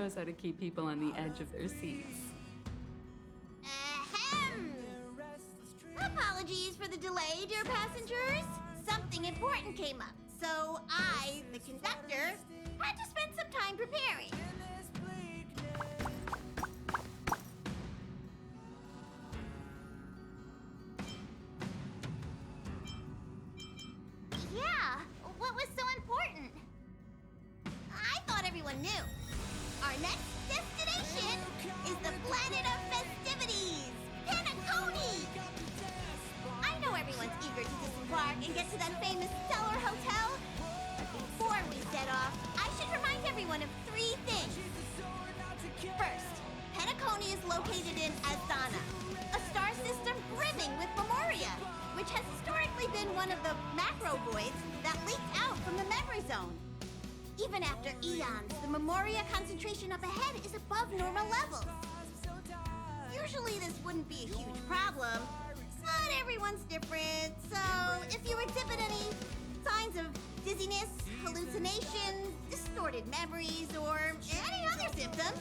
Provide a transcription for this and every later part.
knows how to keep people on the edge of their seats. Ahem! Apologies for the delay, dear passengers. Something important came up, so I, the conductor, had to spend some time preparing. Yeah, what was so important? I thought everyone knew. Our next destination is the planet of festivities, Penacony! I know everyone's eager to disembark and get to that famous Stellar Hotel. But before we set off, I should remind everyone of 3 things. First, Penacony is located in Azana, a star system brimming with Memoria, which has historically been one of the macro voids that leaked out from the memory zone. Even after eons, the Memoria concentration up ahead is above normal levels. Usually this wouldn't be a huge problem, but everyone's different, so if you exhibit any signs of dizziness, hallucinations, distorted memories, or any other symptoms,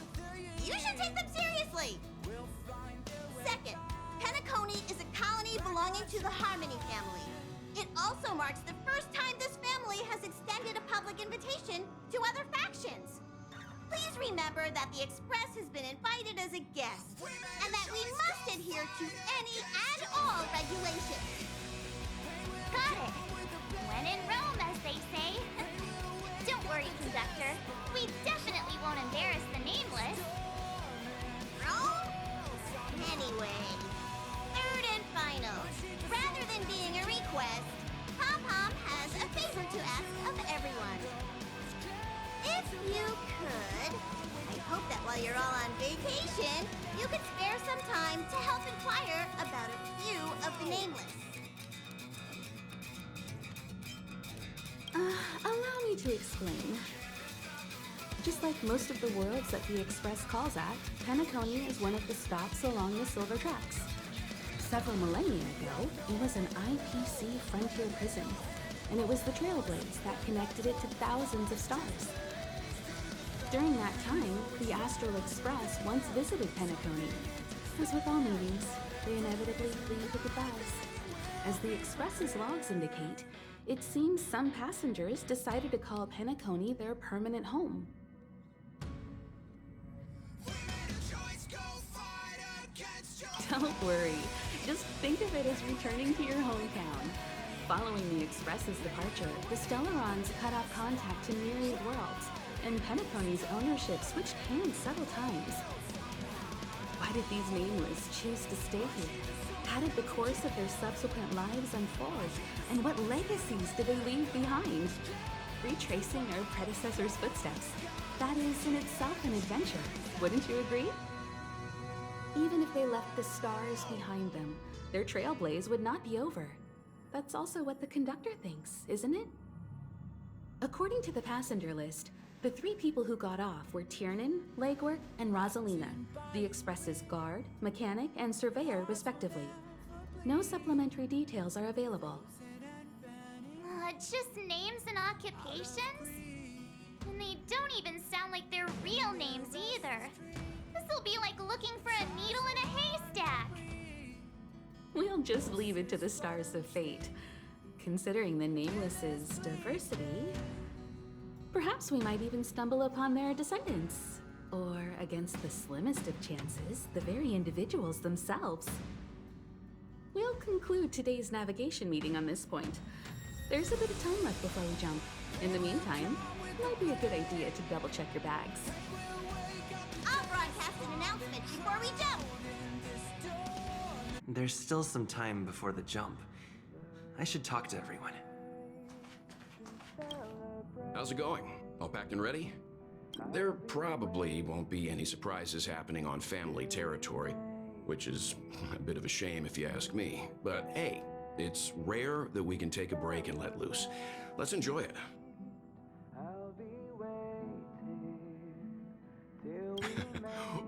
you should take them seriously. Second, Penacony is a colony belonging to the Harmony family. It also marks the first time this family has extended a public invitation to other factions. Please remember that the Express has been invited as a guest, and that we must adhere to any and all regulations. Got it. When in Rome, as they say. Don't worry, conductor. We definitely won't embarrass the nameless. Rome? Anyway, third and final. Rather than being a request, Pom-Pom has a favor to ask of everyone. If you could, I hope that while you're all on vacation, you could spare some time to help inquire about a few of the nameless. Allow me to explain. Just like most of the worlds that the Express calls at, Penacony is one of the stops along the Silver Tracks. Several millennia ago, it was an IPC frontier prison, and it was the Trailblades that connected it to thousands of stars. During that time, the Astral Express once visited Penacony. As with all meetings, they inevitably leave with goodbyes. As the Express's logs indicate, it seems some passengers decided to call Penacony their permanent home. Don't worry, just think of it as returning to your hometown. Following the Express's departure, the Stellarons cut off contact to myriad worlds, and Penacony's ownership switched hands several times. Why did these nameless choose to stay here? How did the course of their subsequent lives unfold? And what legacies did they leave behind? Retracing our predecessors' footsteps, that is in itself an adventure, wouldn't you agree? Even if they left the stars behind them, their trailblaze would not be over. That's also what the conductor thinks, isn't it? According to the passenger list, the 3 people who got off were Tiernan, Legwork, and Rosalina, the Express's guard, mechanic, and surveyor, respectively. No supplementary details are available. Just names and occupations? And they don't even sound like their real names either. This'll be like looking for a needle in a haystack. We'll just leave it to the stars of fate. Considering the Nameless's diversity, perhaps we might even stumble upon their descendants. Or, against the slimmest of chances, the very individuals themselves. We'll conclude today's navigation meeting on this point. There's a bit of time left before we jump. In the meantime, it might be a good idea to double-check your bags. I'll broadcast an announcement before we jump. There's still some time before the jump. I should talk to everyone. How's it going? All packed and ready? There probably won't be any surprises happening on family territory, which is a bit of a shame if you ask me. But hey, it's rare that we can take a break and let loose. Let's enjoy it.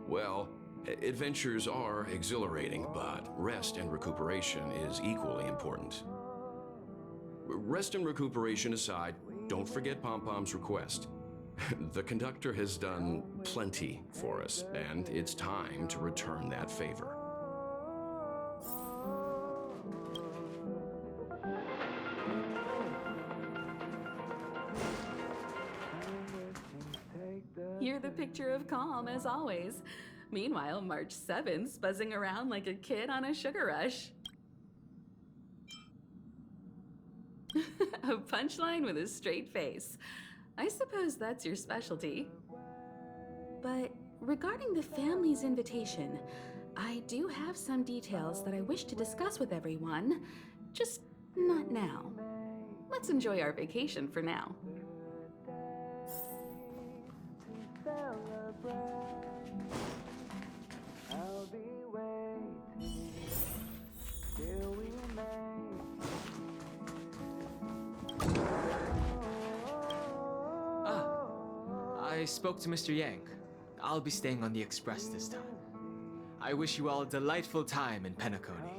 Well, adventures are exhilarating, but rest and recuperation is equally important. Rest and recuperation aside, don't forget Pom-Pom's request. The conductor has done plenty for us, and it's time to return that favor. You're the picture of calm, as always. Meanwhile, March 7th's buzzing around like a kid on a sugar rush. A punchline with a straight face. I suppose that's your specialty. But regarding the family's invitation, I do have some details that I wish to discuss with everyone, just not now. Let's enjoy our vacation for now. I spoke to Mr. Yang. I'll be staying on the express this time. I wish you all a delightful time in Penacony.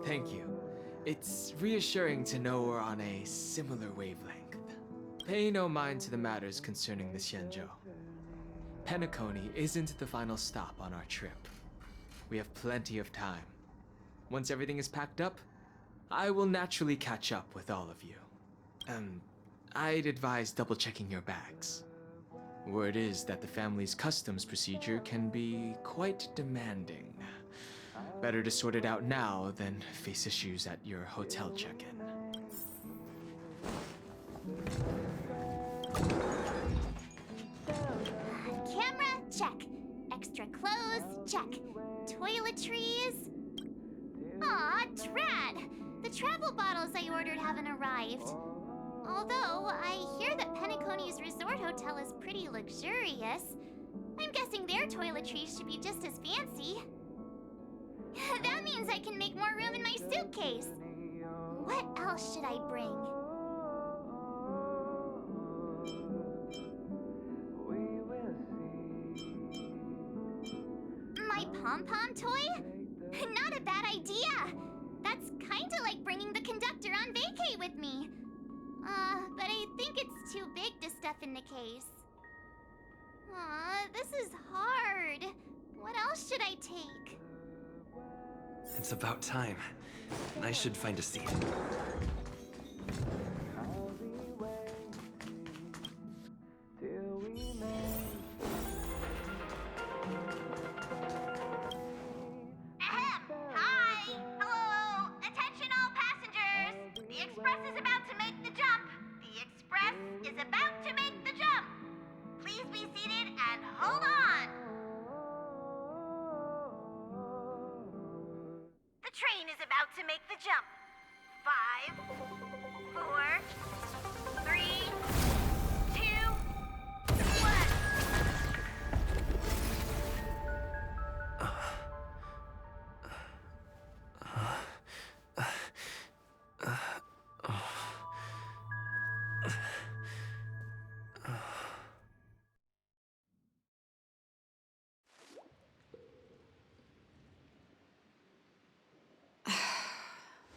Thank you. It's reassuring to know we're on a similar wavelength. Pay no mind to the matters concerning the Xianzhou. Penacony isn't the final stop on our trip. We have plenty of time. Once everything is packed up, I will naturally catch up with all of you. I'd advise double-checking your bags. Word is that the family's customs procedure can be quite demanding. Better to sort it out now than face issues at your hotel check-in. Camera, check. Extra clothes, check. Toiletries. Aw, trad! The travel bottles I ordered haven't arrived. Although, I hear that Penacony's resort hotel is pretty luxurious. I'm guessing their toiletries should be just as fancy. That means I can make more room in my suitcase. What else should I bring? My pom-pom toy? Not a bad idea! That's kinda like bringing the conductor on vacay with me. But I think it's too big to stuff in the case. This is hard. What else should I take? It's about time. I should find a seat.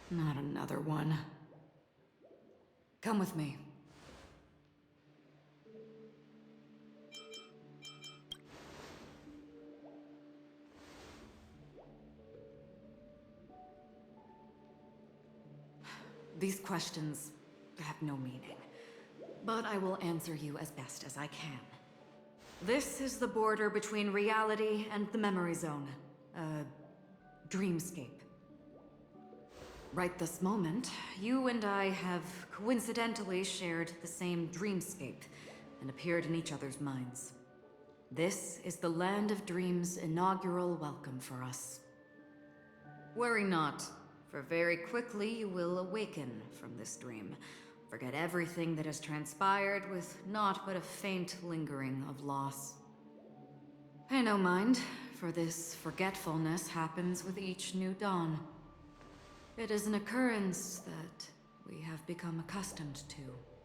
Not another one. Come with me. These questions have no meaning, but I will answer you as best as I can. This is the border between reality and the memory zone, a dreamscape. Right this moment, you and I have coincidentally shared the same dreamscape and appeared in each other's minds. This is the Land of Dreams' inaugural welcome for us. Worry not, for very quickly you will awaken from this dream. Forget everything that has transpired with naught but a faint lingering of loss. Pay no mind, for this forgetfulness happens with each new dawn. It is an occurrence that we have become accustomed to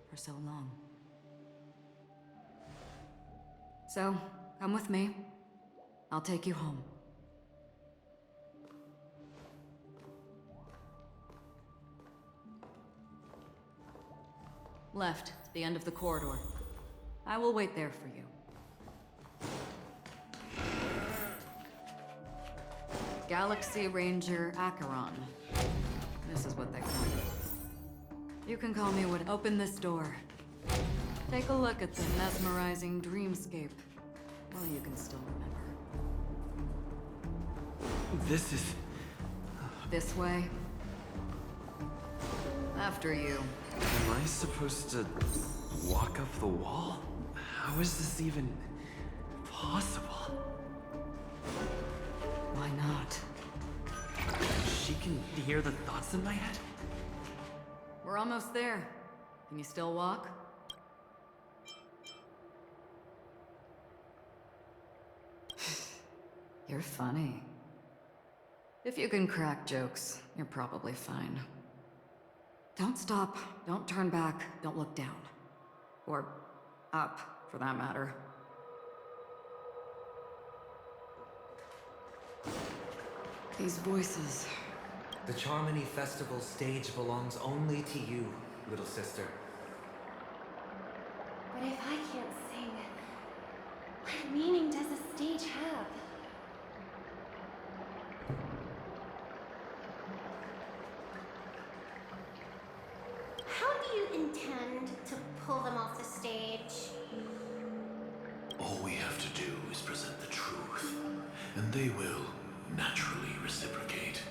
for so long. So, come with me. I'll take you home. Left, to the end of the corridor. I will wait there for you. Galaxy Ranger Acheron. This is what they call me. You can call me what. Open this door. Take a look at the mesmerizing dreamscape. Well, you can still remember. This is... This way. After you. Am I supposed to walk up the wall? How is this even possible? Why not? She can hear the thoughts in my head? We're almost there. Can you still walk? You're funny. If you can crack jokes, you're probably fine. Don't stop, don't turn back, don't look down. Or up, for that matter. These voices. The Charmony Festival stage belongs only to you, little sister. But if I can't sing, what meaning does the stage have? How do you intend to pull them off the stage? All we have to do is present the truth, and they will naturally reciprocate.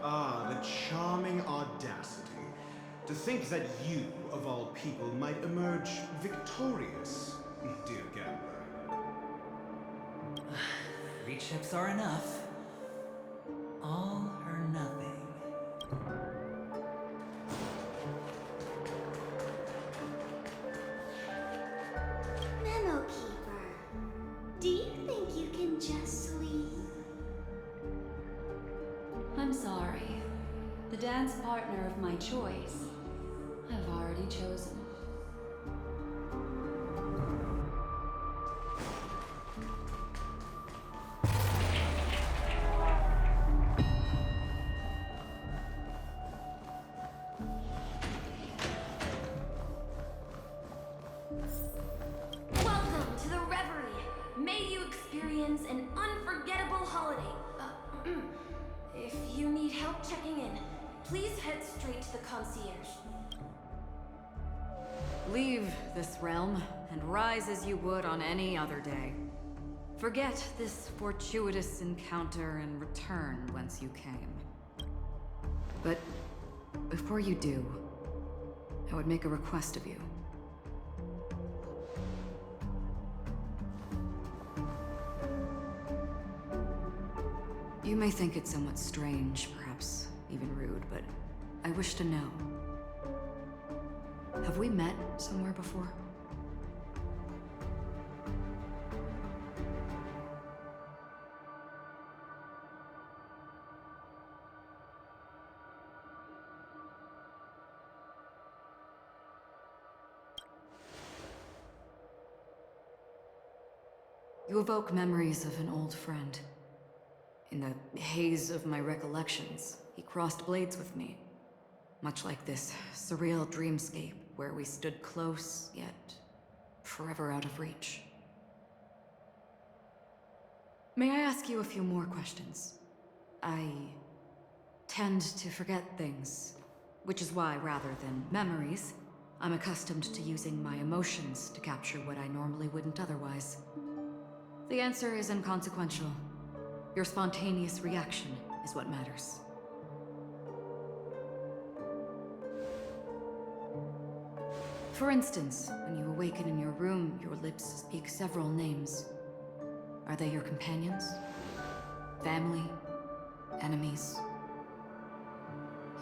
Ah, the charming audacity. To think that you, of all people, might emerge victorious, dear gambler. 3 chips are enough. All or nothing. Memo Keeper, do you think you can just leave? I'm sorry. The dance partner of my choice, I've already chosen. Welcome to the Reverie. May you experience an unforgettable holiday. If you need help checking in, please head straight to the concierge. Leave this realm and rise as you would on any other day. Forget this fortuitous encounter and return whence you came. But before you do, I would make a request of you. You may think it somewhat strange, perhaps even rude, but I wish to know. Have we met somewhere before? You evoke memories of an old friend. In the haze of my recollections, he crossed blades with me. Much like this surreal dreamscape where we stood close, yet forever out of reach. May I ask you a few more questions? I tend to forget things, which is why, rather than memories, I'm accustomed to using my emotions to capture what I normally wouldn't otherwise. The answer is inconsequential. Your spontaneous reaction is what matters. For instance, when you awaken in your room, your lips speak several names. Are they your companions? Family? Enemies?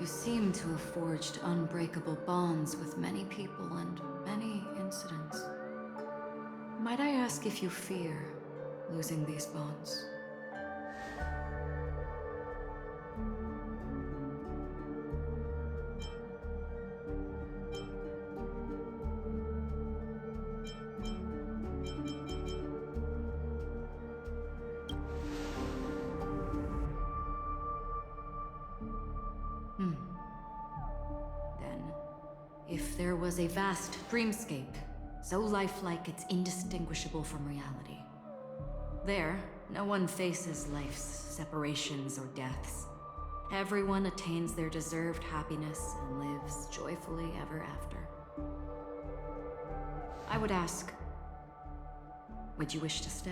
You seem to have forged unbreakable bonds with many people and many incidents. Might I ask if you fear losing these bonds? if there was a vast dreamscape, so lifelike it's indistinguishable from reality. There, no one faces life's separations or deaths. Everyone attains their deserved happiness and lives joyfully ever after. I would ask, would you wish to stay?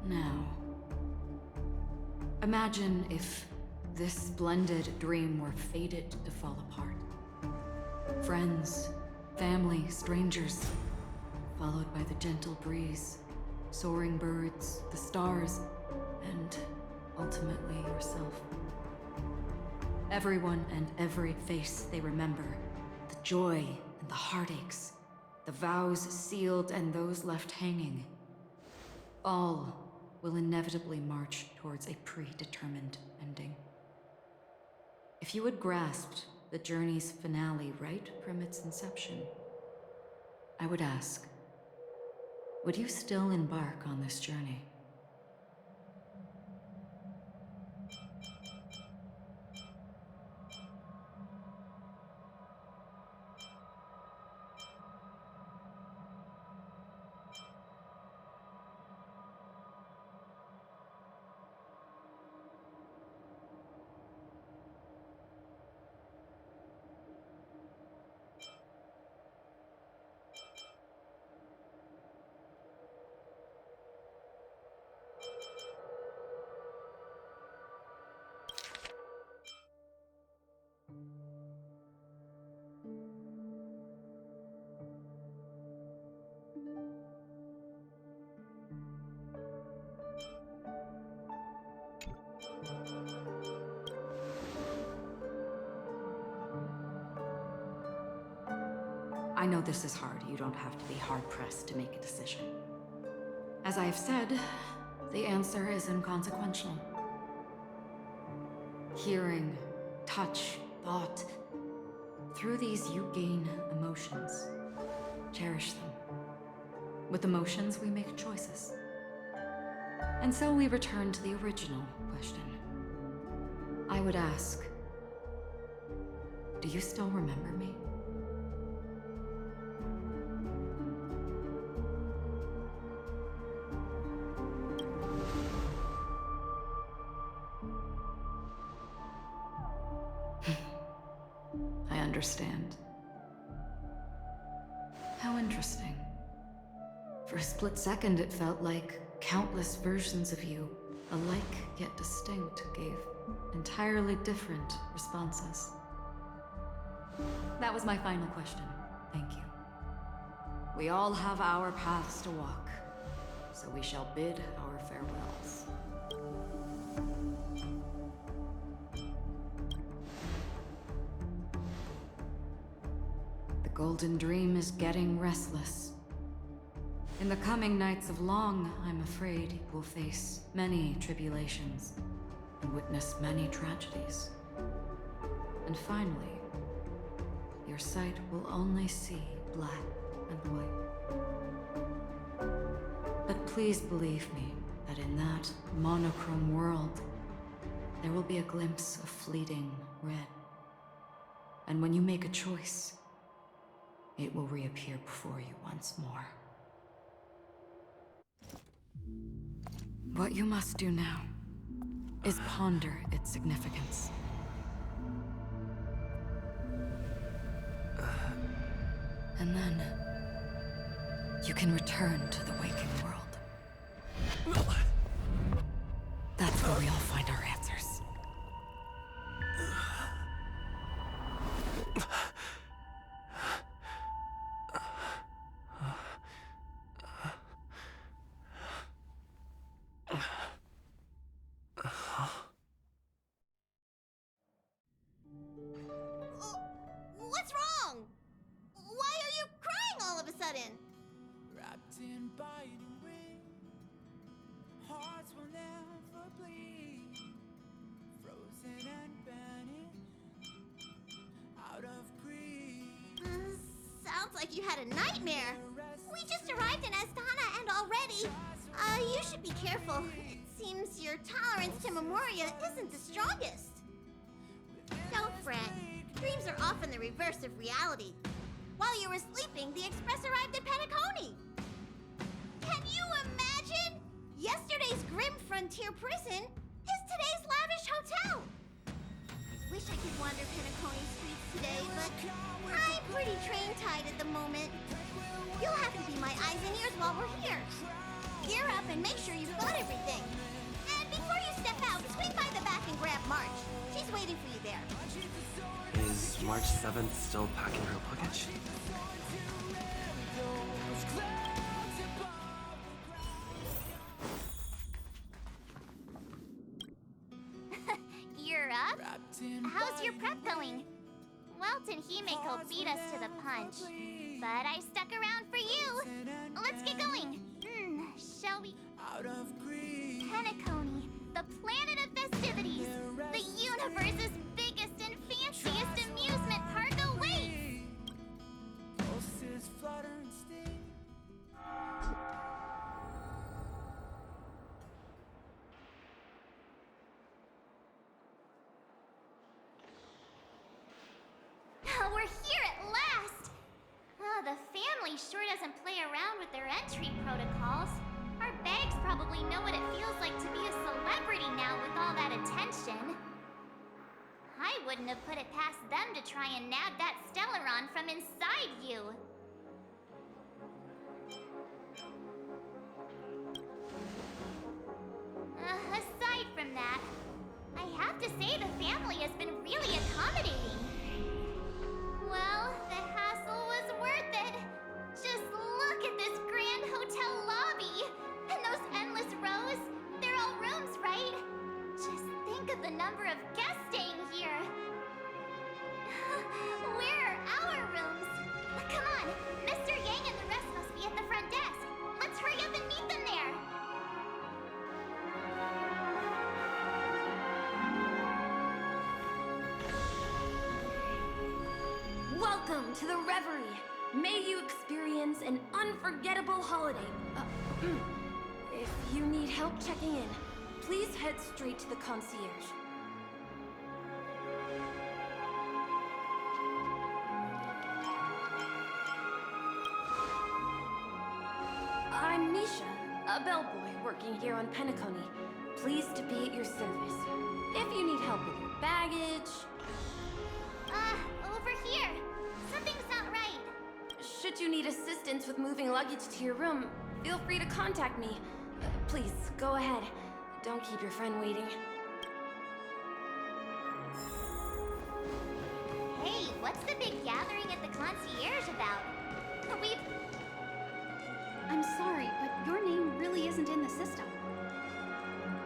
Now, imagine if this splendid dream were fated to fall apart. Friends, family, strangers, followed by the gentle breeze, soaring birds, the stars, and ultimately yourself. Everyone and every face they remember, the joy and the heartaches, the vows sealed and those left hanging, all will inevitably march towards a predetermined ending. If you had grasped the journey's finale right from its inception, I would ask, would you still embark on this journey? I know this is hard. You don't have to be hard-pressed to make a decision. As I have said, the answer is inconsequential. Hearing, touch, thought. Through these, you gain emotions. Cherish them. With emotions, we make choices. And so we return to the original question. I would ask, do you still remember me? I understand. How interesting. For a split second, it felt like countless versions of you, alike yet distinct, gave entirely different responses. That was my final question. Thank you. We all have our paths to walk, so we shall bid our farewells. The Golden Dream is getting restless. In the coming nights of Long, I'm afraid you will face many tribulations and witness many tragedies. And finally, your sight will only see black and white. But please believe me that in that monochrome world, there will be a glimpse of fleeting red. And when you make a choice, it will reappear before you once more. What you must do now is ponder its significance. And then you can return to the waking world. That's where we all find our answers. What's wrong? Why are you crying all of a sudden? Wrapped in biting wind, hearts will never bleed, frozen and banished out of greed. Sounds like you had a nightmare. We just arrived in Astana and already... you should be careful. It seems your tolerance to Memoria isn't the strongest. Don't fret. Dreams are often the reverse of reality. While you were sleeping, the express arrived at Penacony. Can you imagine? Yesterday's grim frontier prison is today's lavish hotel. I wish I could wander Penacony streets today, but I'm pretty train-tied at the moment. You'll have to be my eyes and ears while we're here. Gear up and make sure you've got everything. And before you step out, swing by the back and grab March. She's waiting for you there. Is March 7th still packing her luggage? You're up? How's your prep going? Welt and Himeko beat us to the punch, but I stuck around for you. Let's get going. Shall we? Penacony, the planet of festivities, the universe's biggest and fanciest amusement park awaits. We're here at last! Oh, the family sure doesn't play around with their entry protocols. Our bags probably know what it feels like to be a celebrity now with all that attention. I wouldn't have put it past them to try and nab that Stellaron from inside you. Aside from that, I have to say the family has been really accommodating. Well, the hassle was worth it. Just look at this grand hotel lobby. And those endless rows. They're all rooms, right? Just think of the number of guests staying here. Where are our rooms? Come on, Mr. Yang and the rest must be at the front desk. Let's hurry up and meet them there. Welcome to the Reverie. May you experience an unforgettable holiday. If you need help checking in, please head straight to the concierge. I'm Misha, a bellboy working here on Penacony. Pleased to be at your service. If you need help with your baggage... Over here. Something's not right. Should you need assistance with moving luggage to your room, feel free to contact me. Please, go ahead. Don't keep your friend waiting. Hey, what's the big gathering at the concierge about? I'm sorry, but your name really isn't in the system.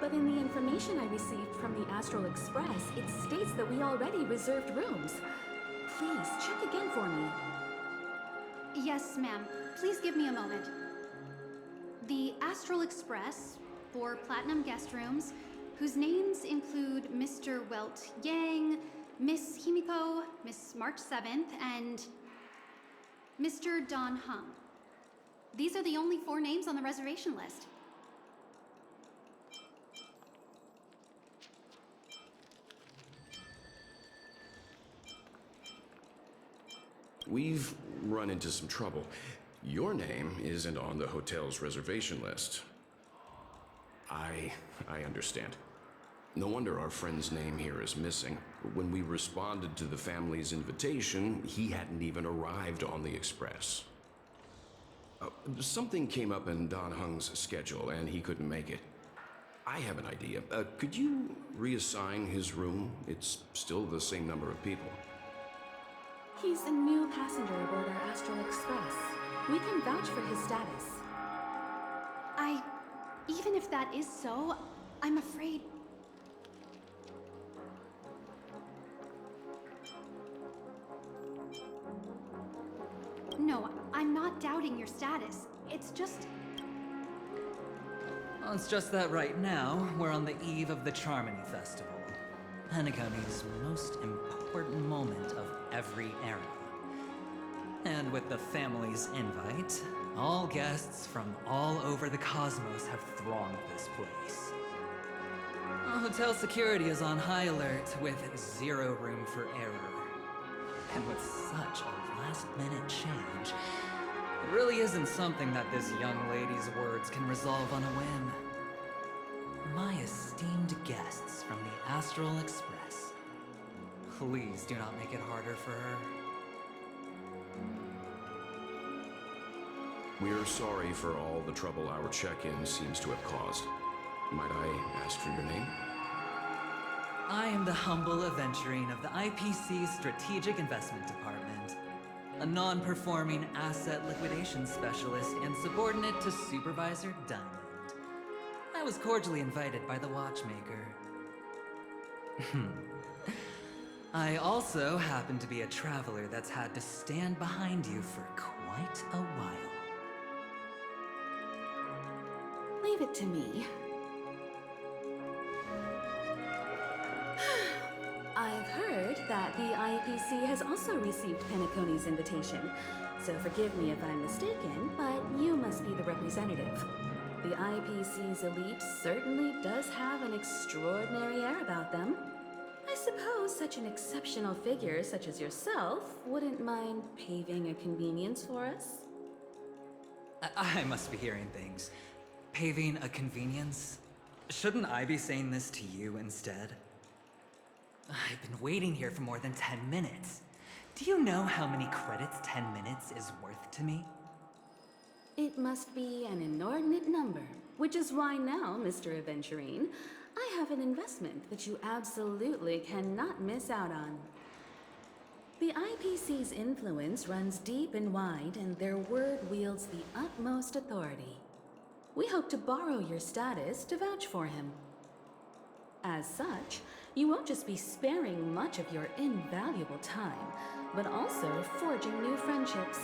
But in the information I received from the Astral Express, it states that we already reserved rooms. Please, check again for me. Yes, ma'am. Please give me a moment. The Astral Express, for Platinum guest rooms, whose names include Mr. Welt Yang, Miss Himiko, Miss March 7th, and Mr. Don Hung. These are the only 4 names on the reservation list. We've run into some trouble. Your name isn't on the hotel's reservation list. I understand. No wonder our friend's name here is missing. When we responded to the family's invitation, he hadn't even arrived on the express. Something came up in Don Hung's schedule, and he couldn't make it. I have an idea. Could you reassign his room? It's still the same number of people. He's a new passenger aboard our Astral Express. We can vouch for his status. Even if that is so, I'm afraid... No, I'm not doubting your status. It's just... Well, it's just that right now, we're on the eve of the Charmony Festival. Penacony's most important moment of every era. And with the family's invite, all guests from all over the cosmos have thronged this place. Hotel security is on high alert with zero room for error. And with such a last-minute change, it really isn't something that this young lady's words can resolve on a whim. My esteemed guests from the Astral Express, please do not make it harder for her. We're sorry for all the trouble our check-in seems to have caused. Might I ask for your name? I am the humble aventurine of the IPC Strategic Investment Department, a non-performing asset liquidation specialist and subordinate to Supervisor Diamond. I was cordially invited by the watchmaker. I also happen to be a traveler that's had to stand behind you for quite a while. Leave it to me. I've heard that the IPC has also received Penacony's invitation, so forgive me if I'm mistaken, but you must be the representative. The IPC's elite certainly does have an extraordinary air about them. I suppose such an exceptional figure such as yourself wouldn't mind paving a convenience for us? I must be hearing things. Paving a convenience? Shouldn't I be saying this to you instead? I've been waiting here for more than 10 minutes. Do you know how many credits 10 minutes is worth to me? It must be an inordinate number, which is why now, Mr. Aventurine, I have an investment that you absolutely cannot miss out on. The IPC's influence runs deep and wide, and their word wields the utmost authority. We hope to borrow your status to vouch for him. As such, you won't just be sparing much of your invaluable time, but also forging new friendships.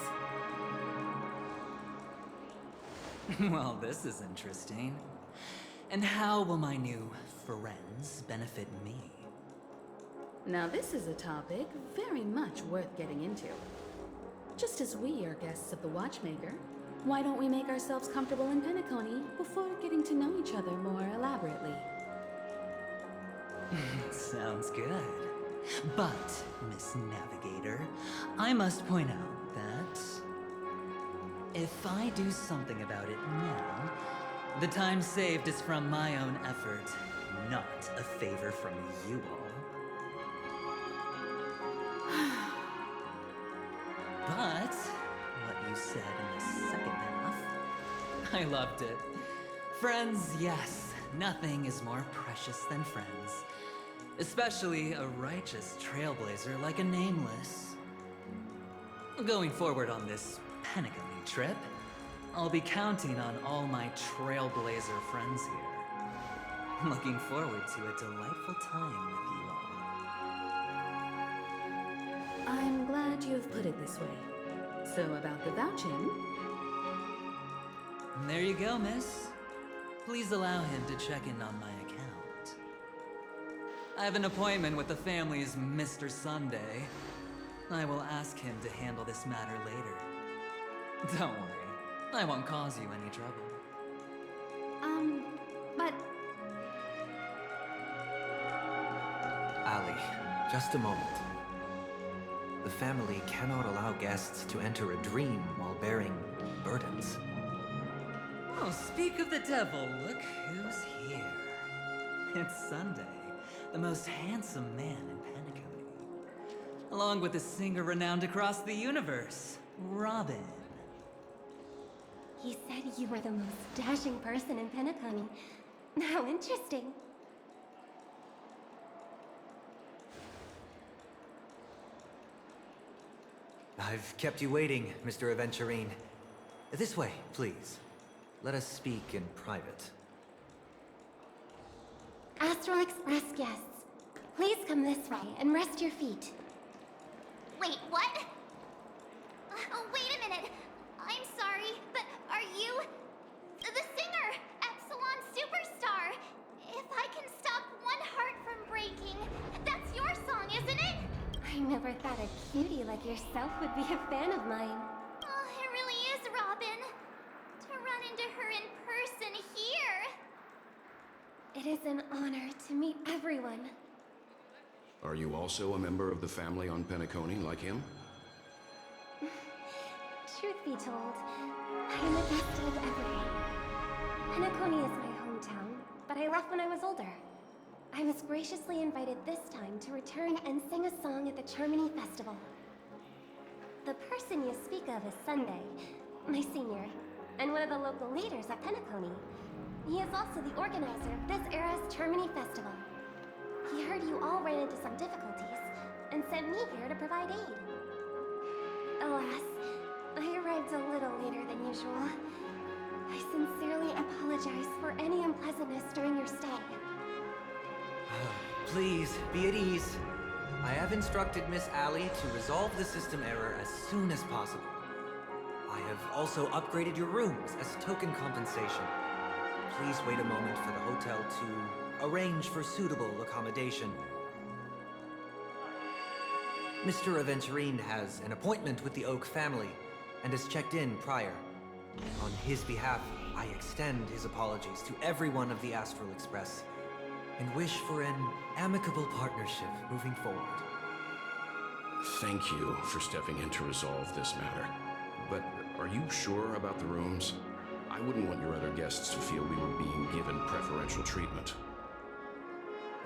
Well, this is interesting. And how will my new friends benefit me? Now this is a topic very much worth getting into. Just as we are guests of the Watchmaker, why don't we make ourselves comfortable in Penacony before getting to know each other more elaborately? Sounds good. But, Miss Navigator, I must point out that if I do something about it now, the time saved is from my own effort, not a favor from you all. But what you said in the second half, I loved it. Friends, yes, nothing is more precious than friends. Especially a righteous trailblazer like a Nameless. Going forward on this Penacony trip, I'll be counting on all my trailblazer friends here. Looking forward to a delightful time with you all. I'm glad you've put it this way. So about the vouching... There you go, miss. Please allow him to check in on my account. I have an appointment with the family's Mr. Sunday. I will ask him to handle this matter later. Don't worry, I won't cause you any trouble. But... Ali, just a moment. The family cannot allow guests to enter a dream while bearing burdens. Oh, speak of the devil, look who's here. It's Sunday, the most handsome man in Penacony. Along with a singer renowned across the universe, Robin. He said you were the most dashing person in Penacony. How interesting. I've kept you waiting, Mr. Aventurine. This way, please. Let us speak in private. Astral Express guests, please come this way and rest your feet. Wait, what? Oh, wait a minute. I'm sorry, but are you the singer, Epsilon Superstar? If I can stop one heart from breaking, that's your song, isn't it? I never thought a cutie like yourself would be a fan of mine. Oh, it really is, Robin. To run into her in person here. It is an honor to meet everyone. Are you also a member of the family on Penacony like him? Truth be told, I am a guest like everyone. Penacony is my hometown, but I left when I was older. I was graciously invited this time to return and sing a song at the Charmony Festival. The person you speak of is Sunday, my senior, and one of the local leaders at Penacony. He is also the organizer of this era's Charmony Festival. He heard you all ran into some difficulties, and sent me here to provide aid. Alas, I arrived a little later than usual. I sincerely apologize for any unpleasantness during your stay. Please, be at ease. I have instructed Miss Allie to resolve the system error as soon as possible. I have also upgraded your rooms as token compensation. Please wait a moment for the hotel to arrange for suitable accommodation. Mr. Aventurine has an appointment with the Oak family and has checked in prior. On his behalf, I extend his apologies to everyone of the Astral Express and wish for an amicable partnership moving forward. Thank you for stepping in to resolve this matter. But are you sure about the rooms? I wouldn't want your other guests to feel we were being given preferential treatment.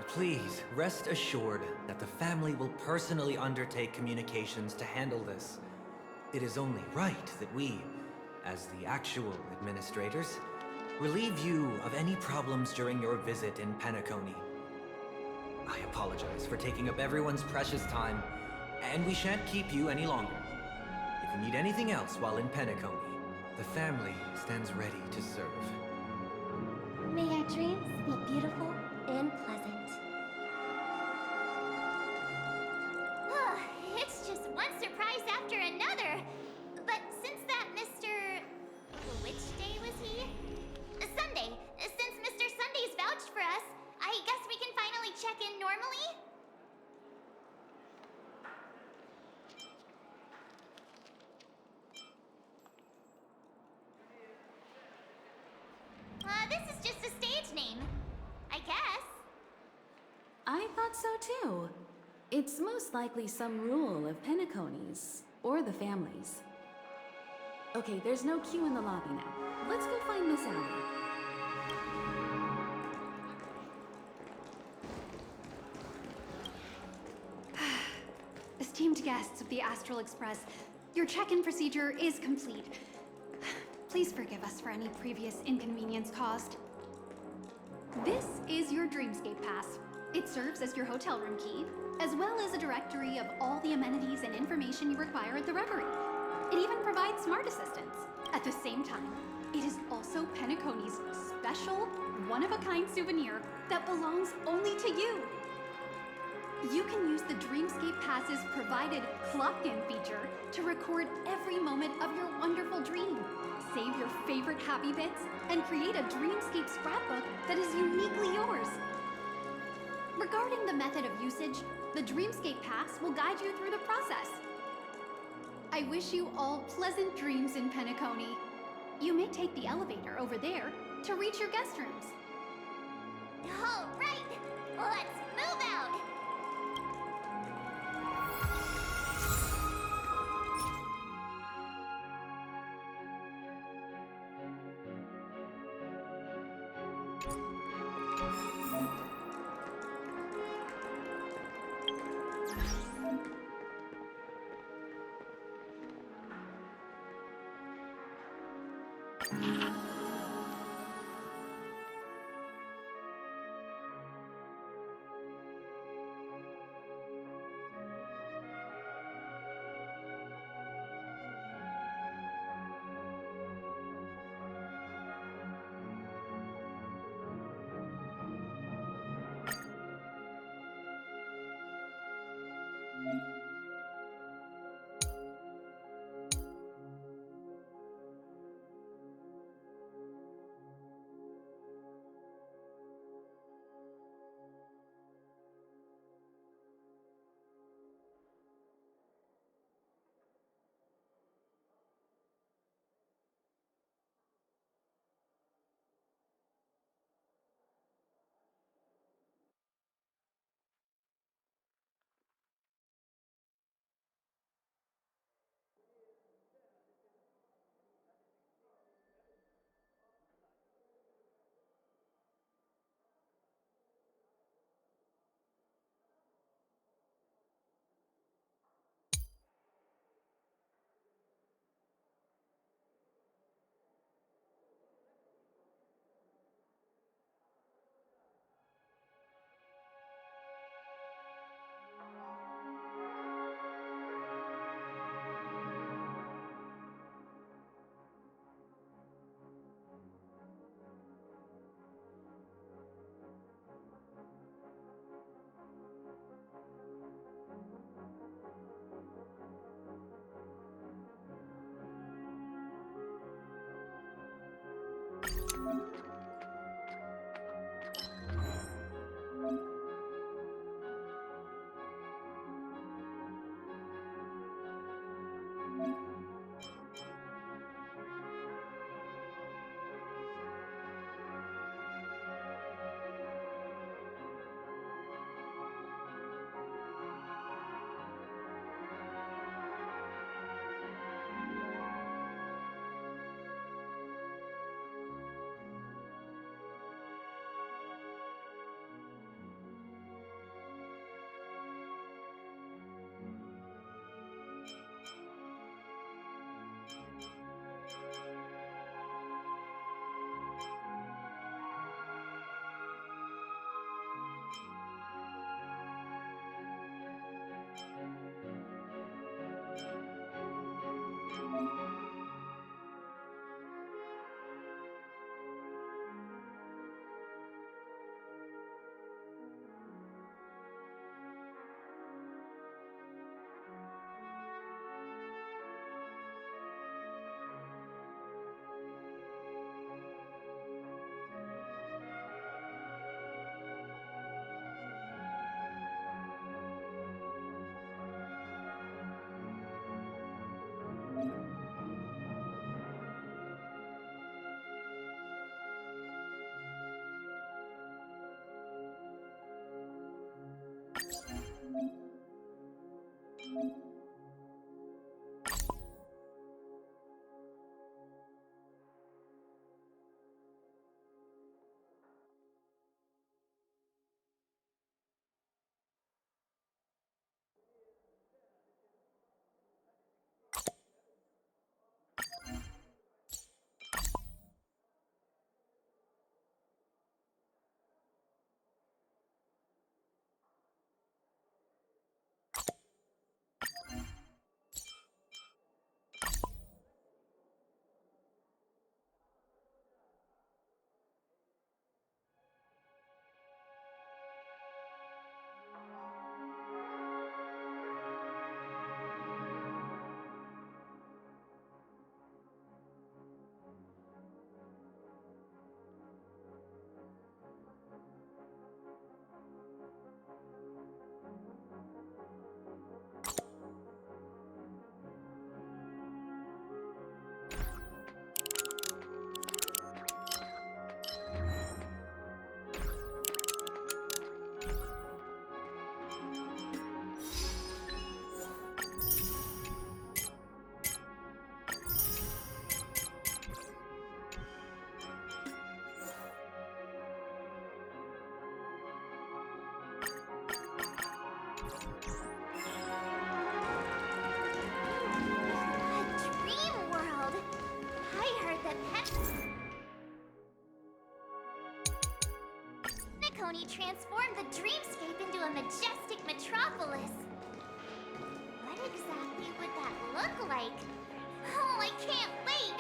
Please, rest assured that the family will personally undertake communications to handle this. It is only right that we, as the actual administrators, relieve you of any problems during your visit in Penacony. I apologize for taking up everyone's precious time, and we shan't keep you any longer. If you need anything else while in Penacony, the family stands ready to serve. May our dreams be beautiful and pleasant. It's just one surprise after another. But since that Mr. Which day was he? Sunday. Since Mr. Sunday's vouched for us, I guess we can finally check in normally? This is just a stage name. I guess. I thought so too. It's most likely some rule of Penacony's, or the family's. Okay, there's no queue in the lobby now. Let's go find Miss Allie. Esteemed guests of the Astral Express, your check-in procedure is complete. Please forgive us for any previous inconvenience caused. This is your Dreamscape Pass. It serves as your hotel room key, as well as a directory of all the amenities and information you require at the Reverie. It even provides smart assistants. At the same time, it is also Penacony's special, one-of-a-kind souvenir that belongs only to you. You can use the Dreamscape Pass's provided clock-in feature to record every moment of your wonderful dream, save your favorite happy bits, and create a Dreamscape scrapbook that is uniquely yours. Regarding the method of usage, the Dreamscape Pass will guide you through the process. I wish you all pleasant dreams in Penacony. You may take the elevator over there to reach your guest rooms. All right, let's move out. Penacony transformed the dreamscape into a majestic metropolis. What exactly would that look like? Oh, I can't wait!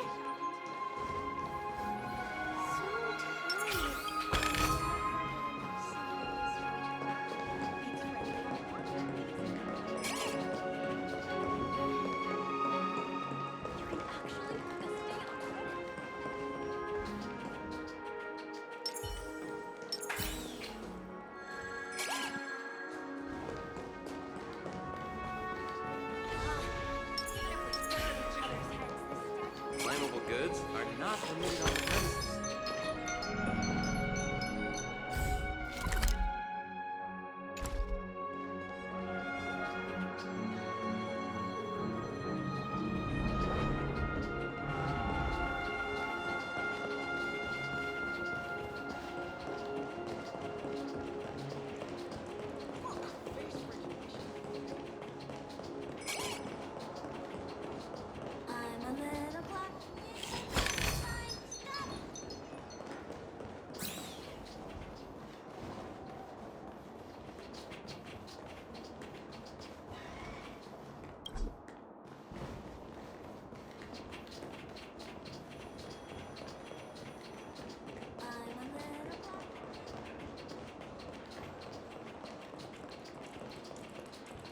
Flammable goods are not permitted on the premises. I'm a little clock.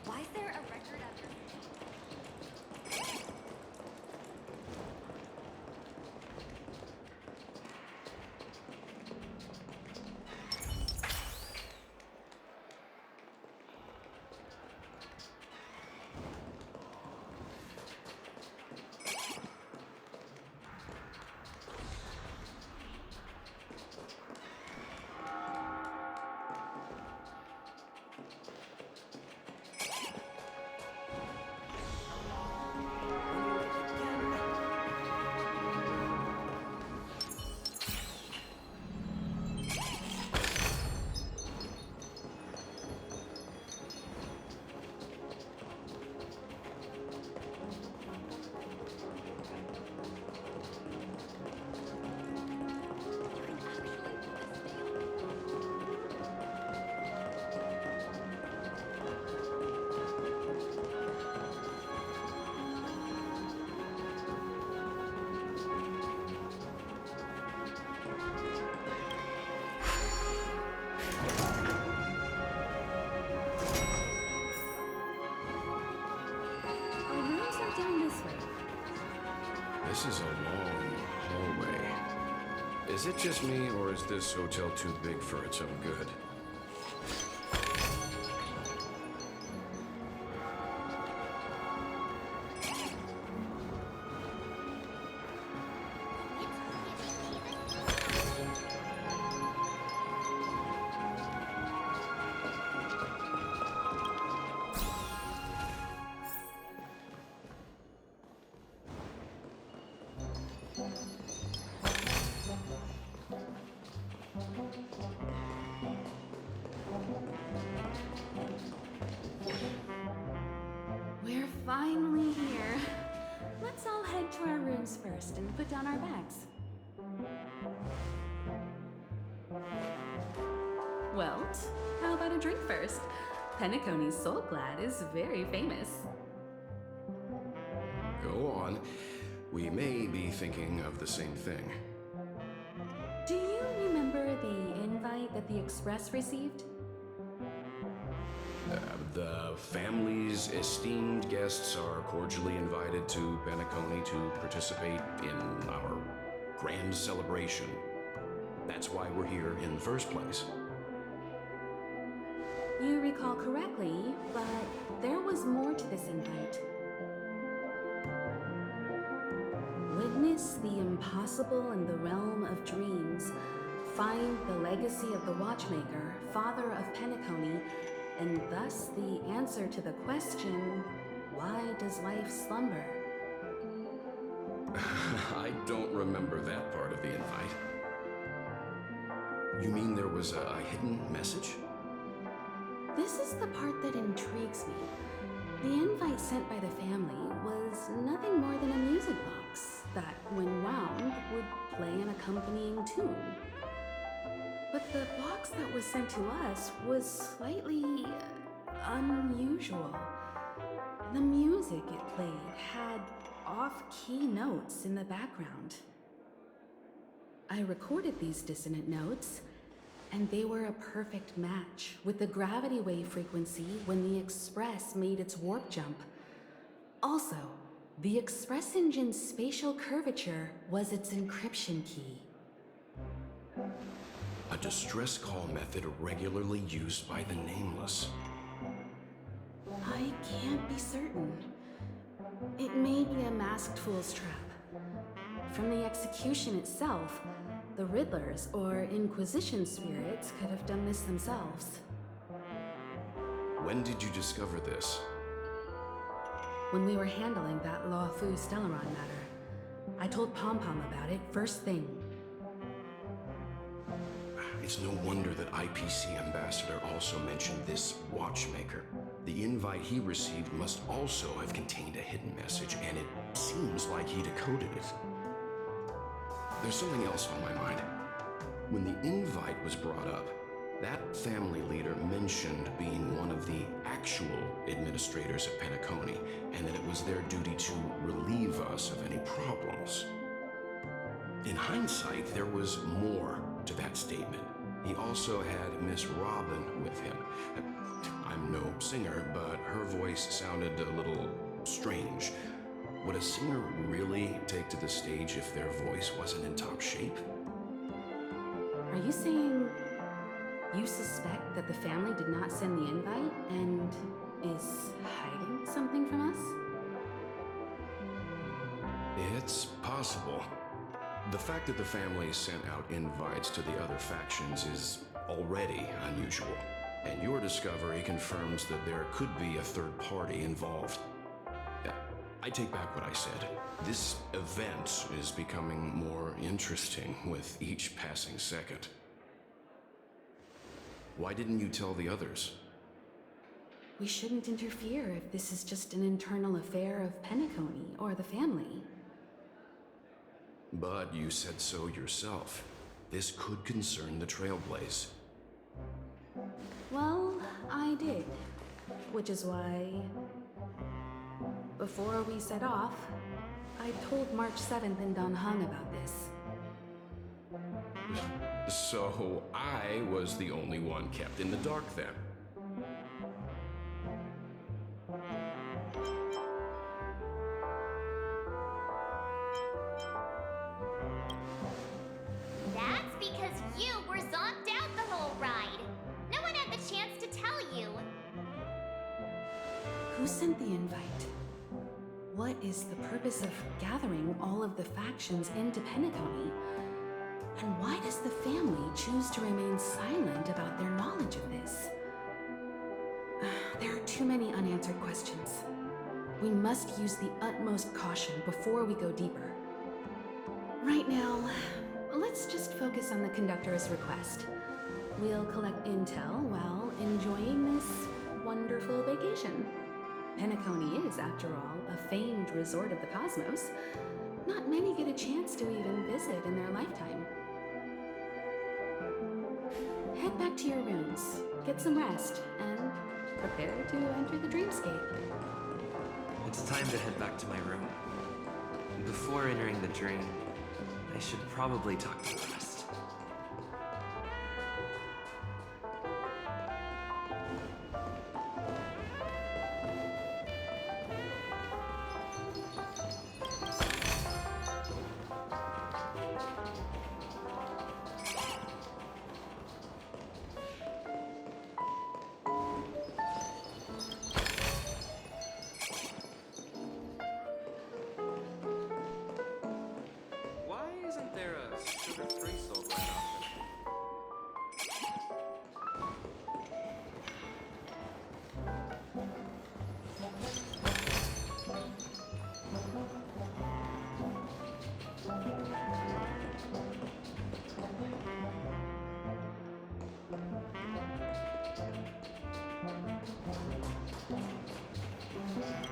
Why is there a record of her? Our rooms are down this way. This is a long hallway. Is it just me, or is this hotel too big for its own good? We're finally here. Let's all head to our rooms first and put down our bags. Welt, how about a drink first? Penacony's Soul Glad is very famous. Go on. We may be thinking of the same thing. Do you remember the invite that the Express received? The family's esteemed guests are cordially invited to Penacony to participate in our grand celebration. That's why we're here in the first place. You recall correctly, but there was more to this invite. Witness the impossible in the realm of dreams. Find the legacy of the Watchmaker, father of Penacony, and thus the answer to the question, why does life slumber? I don't remember that part of the invite. You mean there was a hidden message? This is the part that intrigues me. The invite sent by the family was nothing more than a music box that, when wound, accompanying tune. But the box that was sent to us was slightly unusual. The music it played had off-key notes in the background. I recorded these dissonant notes, and they were a perfect match with the gravity wave frequency when the Express made its warp jump. Also, the Express engine's spatial curvature was its encryption key. A distress call method regularly used by the Nameless. I can't be certain. It may be a masked fool's trap. From the execution itself, the Riddlers or Inquisition spirits could have done this themselves. When did you discover this? When we were handling that Lawfu Stellaron matter, I told Pom Pom about it first thing. It's no wonder that IPC Ambassador also mentioned this watchmaker. The invite he received must also have contained a hidden message, and it seems like he decoded it. There's something else on my mind. When the invite was brought up, that family leader mentioned being one of the actual administrators of Penacony, and that it was their duty to relieve us of any problems. In hindsight, there was more to that statement. He also had Miss Robin with him. I'm no singer, but her voice sounded a little strange. Would a singer really take to the stage if their voice wasn't in top shape? Are you saying you suspect that the family did not send the invite and is hiding something from us? It's possible. The fact that the family sent out invites to the other factions is already unusual, and your discovery confirms that there could be a third party involved. I take back what I said. This event is becoming more interesting with each passing second. Why didn't you tell the others? We shouldn't interfere if this is just an internal affair of Penacony or the family. But you said so yourself. This could concern the Trailblaze. Well, I did. Which is why, before we set off, I told March 7th in Dan Heng about this. So I was the only one kept in the dark then. That's because you were zonked out the whole ride. No one had the chance to tell you. Who sent the invite? What is the purpose of gathering all of the factions into Penacony? And why does the family choose to remain silent about their knowledge of this? There are too many unanswered questions. We must use the utmost caution before we go deeper. Right now, let's just focus on the conductor's request. We'll collect intel while enjoying this wonderful vacation. Penacony is, after all, a famed resort of the cosmos. Not many get a chance to even visit in their lifetime. Head back to your rooms, get some rest, and prepare to enter the dreamscape. It's time to head back to my room. Before entering the dream, I should probably talk to the rest. Why isn't there a sugar-free sold right often?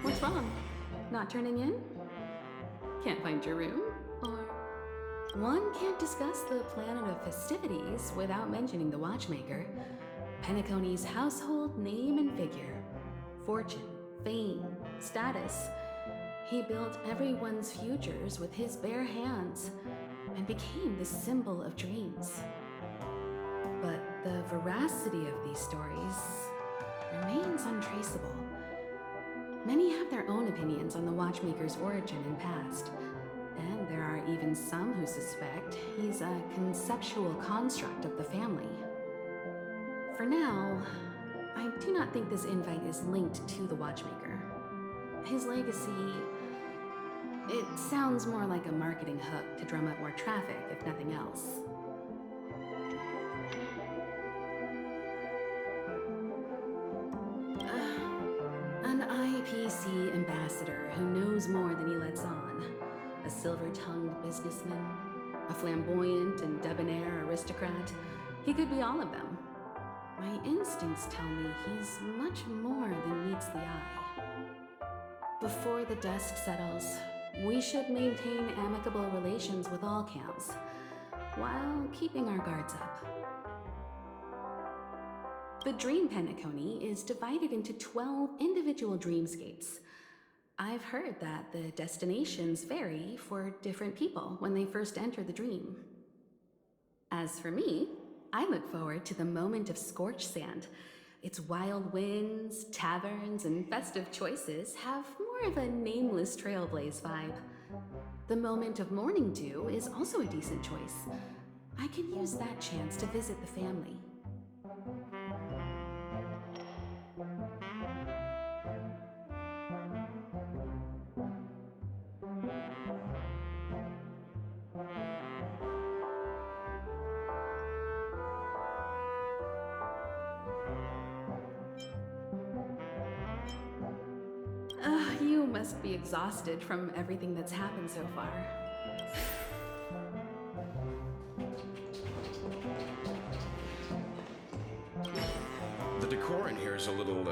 What's wrong? Not turning in? Can't find your room? Or One can't discuss the planet of festivities without mentioning the Watchmaker, Penacony's household name and figure. Fortune, fame, status. He built everyone's futures with his bare hands and became the symbol of dreams. But the veracity of these stories remains untraceable. Many have their own opinions on the Watchmaker's origin and past, and there are even some who suspect he's a conceptual construct of the family. For now, I do not think this invite is linked to the Watchmaker. His legacy, it sounds more like a marketing hook to drum up more traffic, if nothing else. An IPC ambassador who knows more than he lets on. A silver-tongued businessman, a flamboyant and debonair aristocrat. He could be all of them. My instincts tell me he's much more than meets the eye. Before the dust settles, we should maintain amicable relations with all camps, while keeping our guards up. The Dream Penacony is divided into 12 individual dreamscapes. I've heard that the destinations vary for different people when they first enter the dream. As for me, I look forward to the moment of scorched sand. Its wild winds, taverns, and festive choices have more of a nameless trailblaze vibe. The moment of morning dew is also a decent choice. I can use that chance to visit the family. You must be exhausted from everything that's happened so far. The decor in here is a little,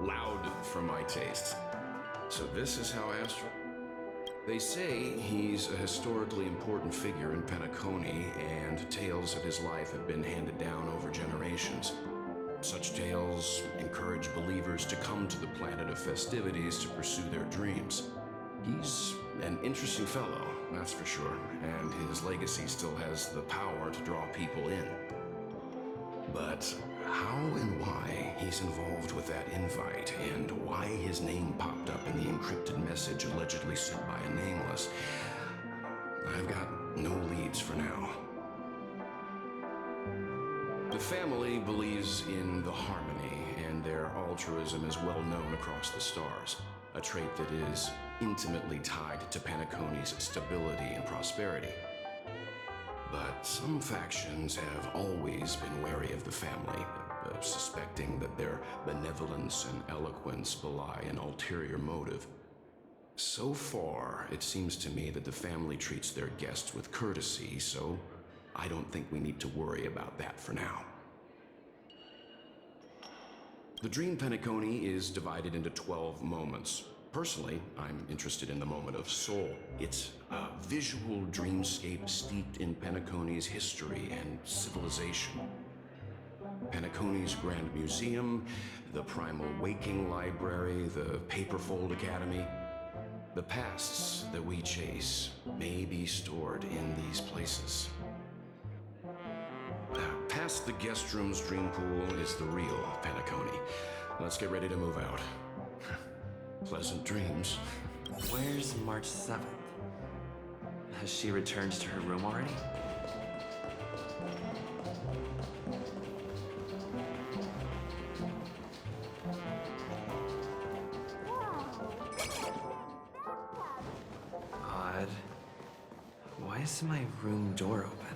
loud for my taste. So this is how Astral... They say he's a historically important figure in Penacony, and tales of his life have been handed down over generations. Such tales encourage believers to come to the planet of festivities to pursue their dreams. He's an interesting fellow, that's for sure, and his legacy still has the power to draw people in. But how and why he's involved with that invite, and why his name popped up in the encrypted message allegedly sent by a nameless, I've got no leads for now. The family believes in the harmony, and their altruism is well known across the stars, a trait that is intimately tied to Penacony's stability and prosperity. But some factions have always been wary of the family, suspecting that their benevolence and eloquence belie an ulterior motive. So far, it seems to me that the family treats their guests with courtesy, so I don't think we need to worry about that for now. The Dream Penacony is divided into 12 moments. Personally, I'm interested in the moment of Soul. It's a visual dreamscape steeped in Penacony's history and civilization. Penacony's Grand Museum, the Primal Waking Library, the Paperfold Academy. The pasts that we chase may be stored in these places. Past the guest room's dream pool is the real Penacony. Let's get ready to move out. Pleasant dreams. Where's March 7th? Has she returned to her room already? Odd. Why is my room door open?